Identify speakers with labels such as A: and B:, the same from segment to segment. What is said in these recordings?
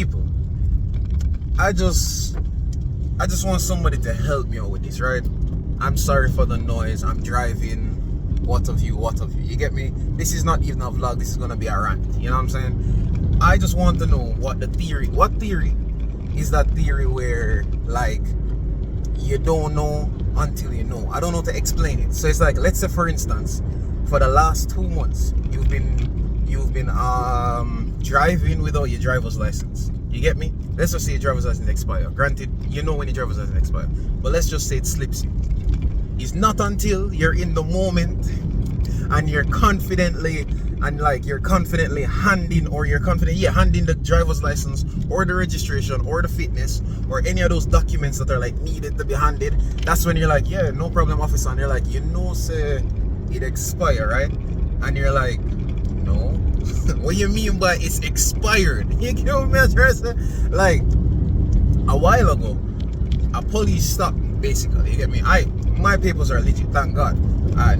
A: people, I just want somebody to help me out with this, right? I'm sorry for the noise. I'm driving. What of you? You get me? This is not even a vlog. This is gonna be a rant. You know what I'm saying? I just want to know what theory is that theory where, like, you don't know until you know. I don't know how to explain it. So it's like, let's say for instance, for the last 2 months, you've been driving without your driver's license. You get me? Let's just say your driver's license expire. Granted, you know when your driver's license expire, but let's just say it slips you. It's not until you're in the moment and you're confidently handing the driver's license or the registration or the fitness or any of those documents that are like needed to be handed. That's when you're like, yeah, no problem, officer. And you're like, say it expire, right? And you're like, no. What you mean by it's expired? You get what I'm trying to say? Like, a while ago, a police stopped me, basically. You get me? My papers are legit, thank God.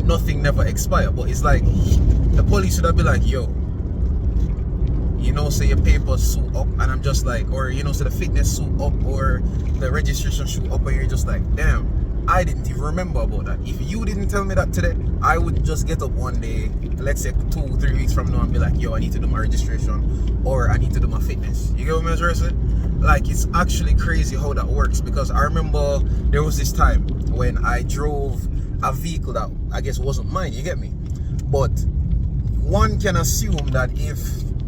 A: Nothing never expired. But it's like, the police would have been like, yo, say your papers suit up, and I'm just like, or say the fitness suit up or the registration suit up, and you're just like, damn, I didn't even remember about that. If you didn't tell me that today, I would just get up one day, let's say 2-3 weeks from now, and be like, yo, I need to do my registration or I need to do my fitness. You get what I'm trying to say? Like, it's actually crazy how that works, because I remember there was this time when I drove a vehicle that I guess wasn't mine, you get me? But one can assume that if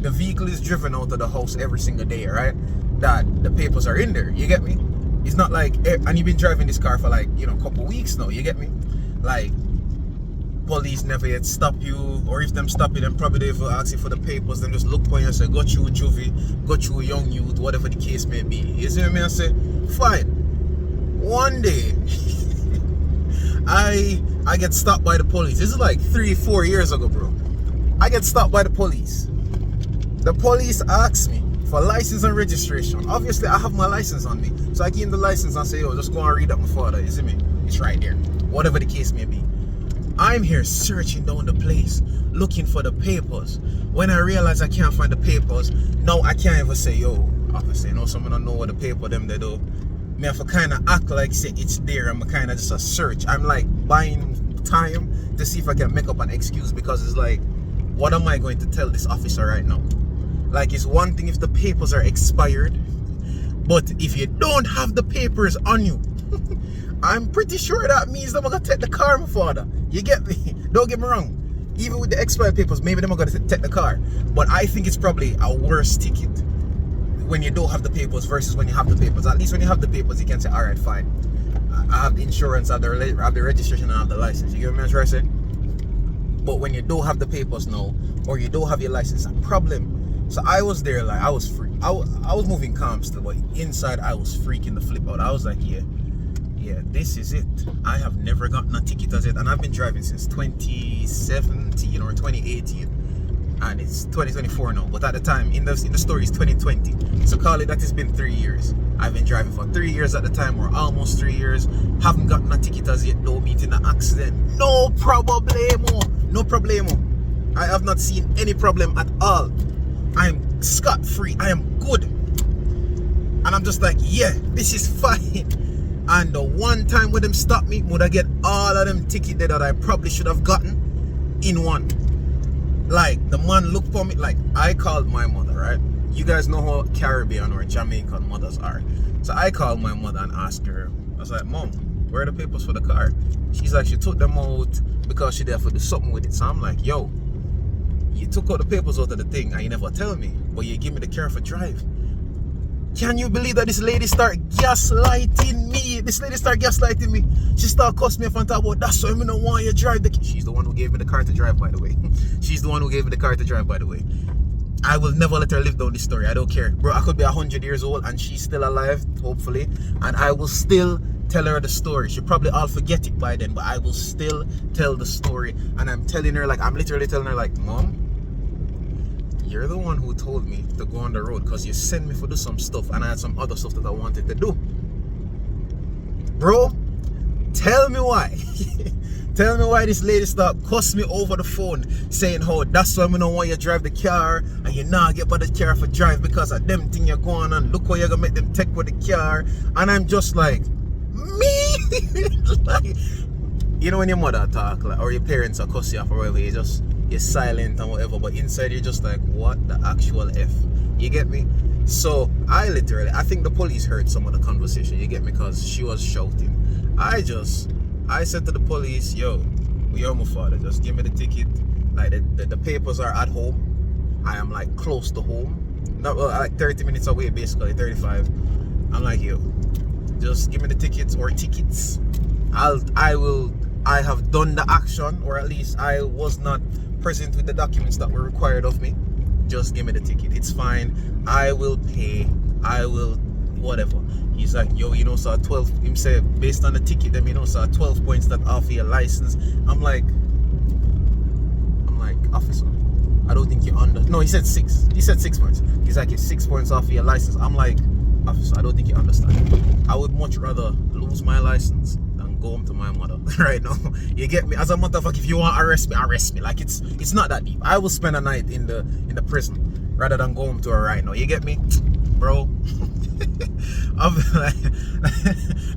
A: the vehicle is driven out of the house every single day, right, that the papers are in there, you get me? It's not like, and you've been driving this car for like, a couple weeks now, you get me? Like, police never yet stop you, or if them stop you, then probably they will ask you for the papers, then just look for you and say, got you a juvie, got you a young youth, whatever the case may be. You see what I mean? I say, fine. One day, I get stopped by the police. This is like 3-4 years ago, bro. I get stopped by the police. The police asks me for license and registration. Obviously, I have my license on me. So I give him the license and say, yo, just go and read up my father. You see me? It's right there. Whatever the case may be. I'm here searching down the place, looking for the papers. When I realize I can't find the papers, now I can't even say, yo, obviously, someone don't know what the paper them they do. Me have to kind of act like say it's there. I'm kind of just a search. I'm like buying time to see if I can make up an excuse, because it's like, what am I going to tell this officer right now? Like, it's one thing if the papers are expired, but if you don't have the papers on you, I'm pretty sure that means they're gonna take the car, my father. You get me? Don't get me wrong. Even with the expired papers, maybe they're gonna take the car. But I think it's probably a worse ticket when you don't have the papers versus when you have the papers. At least when you have the papers, you can say, all right, fine. I have the insurance, I have the registration, I have the license. You get what I'm trying to say? But when you don't have the papers now, or you don't have your license, it's a problem. So I was there, like, I was free. I was moving calm still, but inside I was freaking the flip out. I was like, yeah, this is it. I have never gotten a ticket as it, and I've been driving since 2017 or 2018, and it's 2024 now. But at the time, in the story, it's 2020. So call it that it's been 3 years. I've been driving for 3 years at the time, or almost 3 years. Haven't gotten a ticket as yet. No meeting an accident. No problemo. No problemo. I have not seen any problem at all. I'm scot-free. I am good. And I'm just like, yeah, this is fine. And the one time when them stop me, would I get all of them tickets that I probably should have gotten in one. Like, the man looked for me, like, I called my mother, right? You guys know how Caribbean or Jamaican mothers are. So I called my mother and asked her, I was like, Mom, where are the papers for the car? She's like, she took them out because she there for do something with it. So I'm like, yo, you took all the papers out of the thing and you never tell me, but you give me the car for drive. Can you believe that this lady start gaslighting me? She start cussing me and talk about, that's why I don't want you to drive the car. She's the one who gave me the car to drive, by the way. I will never let her live down this story. I don't care. Bro, I could be 100 years old and she's still alive, hopefully. And I will still tell her the story. She'll probably all forget it by then, but I will still tell the story. And I'm telling her, like, I'm literally telling her, like, Mom, you're the one who told me to go on the road because you sent me for do some stuff and I had some other stuff that I wanted to do. Bro, Tell me why. Tell me why this lady start cuss me over the phone saying how that's why we don't want you to drive the car and you not get by the car for drive because of them thing you're going on. Look how you're gonna make them take with the car. And I'm just like, me? Like, you know when your mother talk like, or your parents are cuss you off or whatever, you're silent and whatever, but inside you're just like, what the actual F? You get me? So I think the police heard some of the conversation, you get me, because she was shouting. I said to the police, yo, you're my father, just give me the ticket. Like the papers are at home. I am like close to home. Not like 30 minutes away, basically 35. I'm like, yo, just give me the tickets or tickets. I have done the action, or at least I was not present with the documents that were required of me. Just give me the ticket. It's fine. I will pay. I will whatever. He's like, yo, you know, so 12, him say, based on the ticket, them, you know, so 12 points that off your license. I'm like, officer, I don't think you no, he said 6. He said 6 points. He's like, it's 6 points off your license. I'm like, officer, I don't think you understand. I would much rather lose my license than go home to my mother right now. You get me? As a motherfucker, if you want to arrest me. Like, it's not that deep. I will spend a night in the prison rather than go home to her right now. You get me? Bro.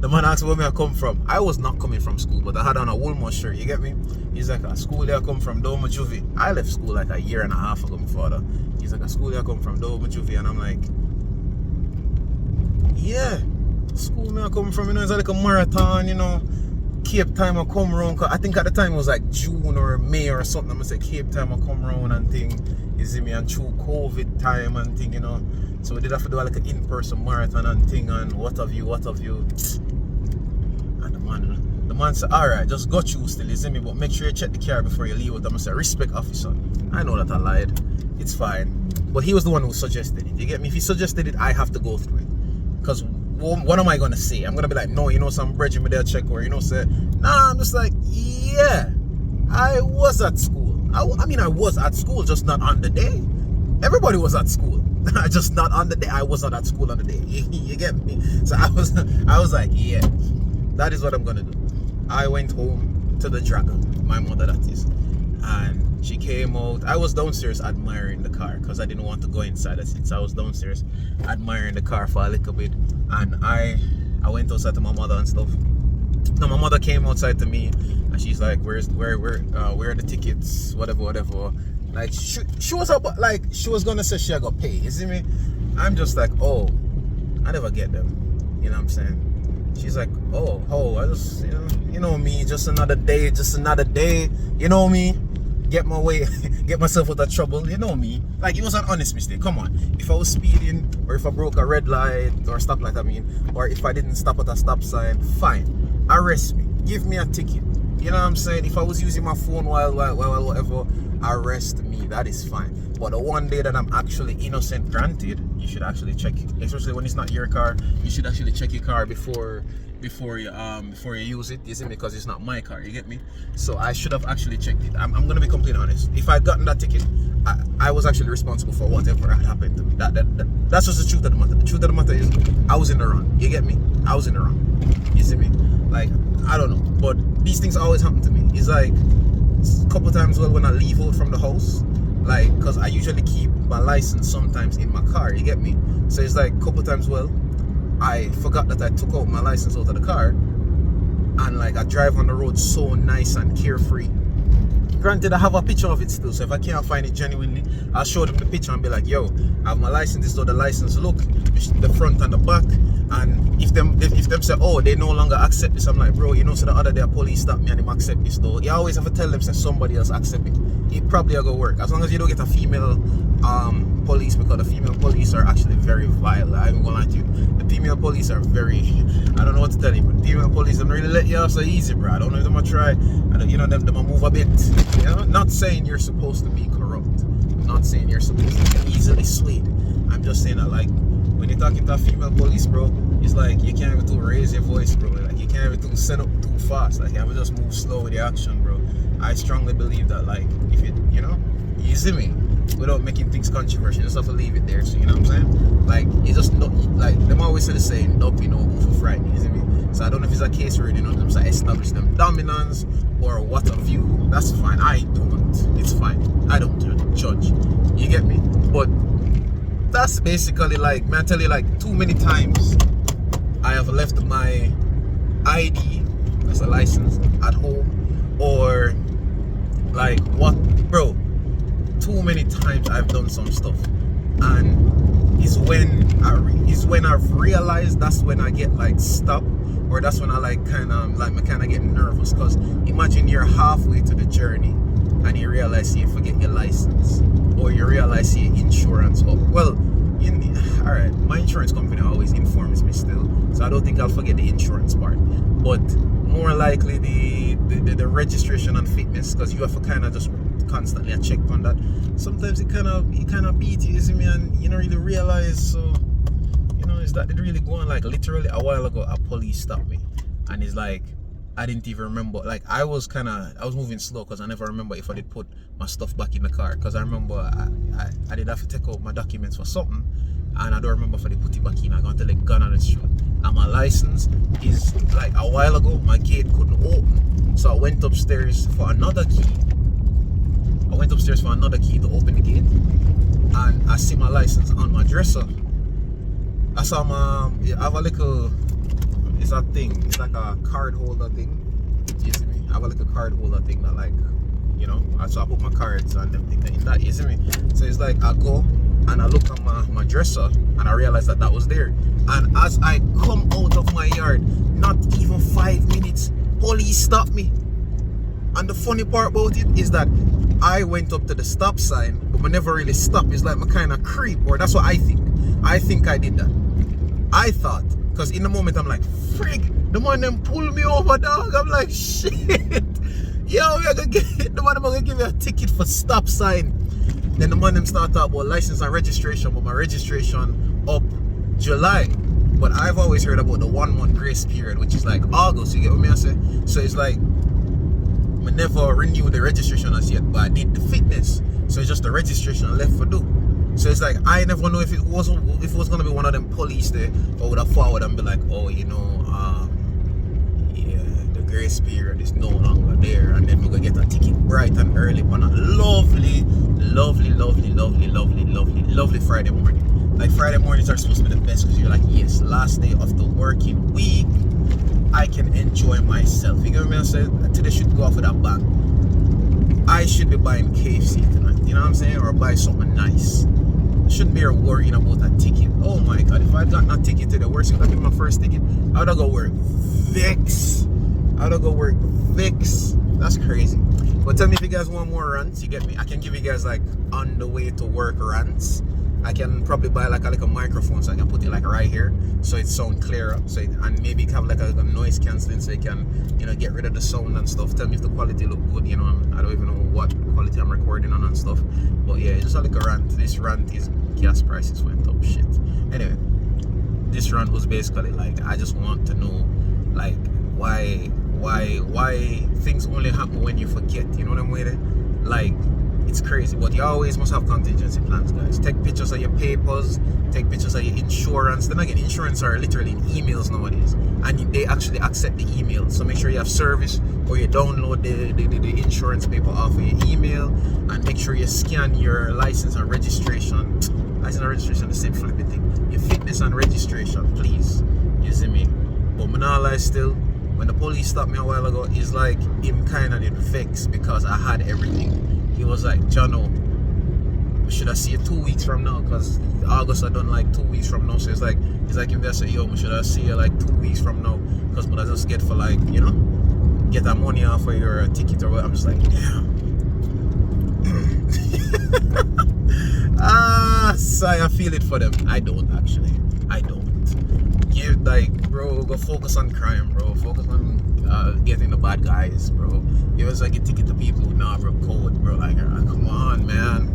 A: The man asked where I come from. I was not coming from school, but I had on a Woolmo shirt. You get me? He's like, a school there I come from, Doma Juvie. I left school like a year and a half ago, my father. He's like, a school there I come from, Doma Juvie. And I'm like, yeah, school me I come from, you know, it's like a marathon, you know. Cape time I come around. I think at the time it was like June or May or something. I'm gonna say Cape time I come around and thing. You see me, and through COVID time and thing, you know. So we did have to do like an in-person marathon and thing and what have you. And the man said, alright, just got you still, you see me, but make sure you check the car before you leave out. I'm gonna say, respect officer. I know that I lied. It's fine. But he was the one who suggested it. You get me? If he suggested it, I have to go through it. Because what am I gonna say? I'm gonna be like, no, you know, some bridge me there check, or you know, say, nah, I'm just like, yeah, I was at school. I mean, I was at school, just not on the day. Everybody was at school. Just not on the day. I was not at school on the day. You get me? So I was like, yeah, that is what I'm gonna do. I went home to the Dragon, my mother that is, and she came out. I was downstairs admiring the car because I didn't want to go inside the seat. So I was downstairs admiring the car for a little bit, and I went outside to my mother and stuff. Now my mother came outside to me and she's like, where are the tickets, whatever. Like she was gonna say she got pay, you see me? I'm just like, oh, I never get them, you know what I'm saying? She's like, oh, I just, you know me, just another day, you know me, get myself out of trouble, you know me. Like, it was an honest mistake. Come on, if I was speeding or if I broke a red light or stoplight, or if I didn't stop at a stop sign, fine, arrest me, give me a ticket. You know what I'm saying? If I was using my phone while whatever, arrest me, that is fine. But the one day that I'm actually innocent, granted, you should actually check it. Especially when it's not your car, you should actually check your car before you use it, you see me, because it's not my car, you get me? So I should have actually checked it. I'm gonna be completely honest. If I'd gotten that ticket, I was actually responsible for whatever had happened to me. That's just the truth of the matter. The truth of the matter is, I was in the wrong, you get me? I was in the wrong, you see me? Like, I don't know, but these things always happen to me. It's like a couple times when I leave out from the house, like, because I usually keep my license sometimes in my car, you get me? So it's like a couple times I forgot that I took out my license out of the car, and like I drive on the road so nice and carefree. Granted, I have a picture of it still, so if I can't find it genuinely, I'll show them the picture and be like, yo, I have my license, this is how the license look, the front and the back. And if them say, oh, they no longer accept this, I'm like, bro, you know, so the other day a police stopped me and them accept this though. You always have to tell them, say somebody else accept it. It probably will go work. As long as you don't get a female police, because the female police are actually very vile. I ain't gonna lie to you. The female police are very, I don't know what to tell you, but the female police don't really let you off so easy, bro. I don't know if they're gonna try, and you know, them move a bit. You know? Not saying you're supposed to be corrupt. Not saying you're supposed to be easily swayed. I'm just saying that, like, when you're talking to a female police, bro, it's like you can't even raise your voice, bro. Like, you can't even set up too fast. Like, you have to just move slow with the action, bro. I strongly believe that, like, if you know, you see me, without making things controversial, you just have to leave it there. So, you know what I'm saying? Like, you just know, like, them always always say the saying, up, you know, over Friday, you see me? So I don't know if it's a case where, you know, them say establish them dominance or what have you. That's fine. I don't. It's fine. I don't judge. You get me? But that's basically like, man, I tell you, like, too many times I have left my ID, that's a license, at home, or like what, bro, too many times I've done some stuff, and is when I've realized, that's when I get like stopped, or that's when I like kind of get nervous, because imagine you're halfway to the journey and you realize you forget your license, or you realize your insurance up. Well, all right, my insurance company always informs me still, so I don't think I'll forget the insurance part, but more likely the registration and fitness, because you have to kind of just constantly check on that. Sometimes it kind of beat you, see me, and you don't really realize. So, you know, is that it really going, like, literally a while ago a police stopped me, and it's like I didn't even remember, like I was moving slow because I never remember if I did put my stuff back in the car, because I remember I did have to take out my documents for something, and I don't remember if I did put it back in. I got the gun on the street, and my license is, like, a while ago my gate couldn't open, so I went upstairs for another key. To open the gate, and I see my license on my dresser. I saw I have a little, it's a thing, it's like a card holder thing. You see me? I have a little card holder thing that, like, you know, so I put my cards and them things in that, you see me? So it's like I go and I look at my dresser and I realize that was there. And as I come out of my yard, not even 5 minutes, police stopped me. And the funny part about it is that I went up to the stop sign, but I never really stopped. It's like my kind of creep, or that's what I think. I think I did that. I thought, because in the moment I'm like, frig, the man them pull me over, dog. I'm like, shit. Yo, the man gonna give me a ticket for stop sign. Then the man them start talking about license and registration, but my registration up July. But I've always heard about the 1 month grace period, which is like August, you get what I say? So it's like, I never renewed the registration as yet, but I did the fitness, so it's just the registration left for do. So it's like I never know if it was gonna be one of them police there, or would I forward and be like, oh, you know, yeah, the grace period is no longer there, and then we're gonna get a ticket bright and early on a lovely Friday morning. Like, Friday mornings are supposed to be the best, because you're like, yes, last day of the working week, I can enjoy myself. You get what I said? Today should go off with a bang. I should be buying KFC tonight, you know what I'm saying? Or buy something nice. I shouldn't be worrying about a ticket. Oh my god, if I got a ticket today, worse, if that be my first ticket, I would have go work Vix. That's crazy. But tell me if you guys want more rants, you get me? I can give you guys, like, on the way to work rants. I can probably buy like a microphone, so I can put it like right here, so it sound clearer. So and maybe have like a noise cancelling, so you can, you know, get rid of the sound and stuff. Tell me if the quality look good. You know, I don't even know what quality I'm recording on and stuff. But yeah, just like a rant. This rant is gas prices went up. Shit. Anyway, this rant was basically like, I just want to know, like, why things only happen when you forget. You know what I'm saying? Like, it's crazy, but you always must have contingency plans, guys. Take pictures of your papers, take pictures of your insurance. Then again, insurance are literally in emails nowadays, and they actually accept the email. So make sure you have service, or you download the insurance paper off of your email, and make sure you scan your license and registration. License and registration, the same flipping thing. Your fitness and registration, please. You see me? But me not lie still. When the police stopped me a while ago, it's like him kind of did vex because I had everything. He was like, Jono, should I see you 2 weeks from now? Because August I done like 2 weeks from now. So it's like him there say, yo, should I see you like 2 weeks from now? Because I just get for, like, you know, get that money off of your ticket or whatever. I'm just like, damn. So I feel it for them. I don't actually. I don't. Give, like, bro, go focus on crime, bro. Focus on getting the bad guys, bro. You always like a ticket to people, nah, bro, code, bro. Like, come on, man.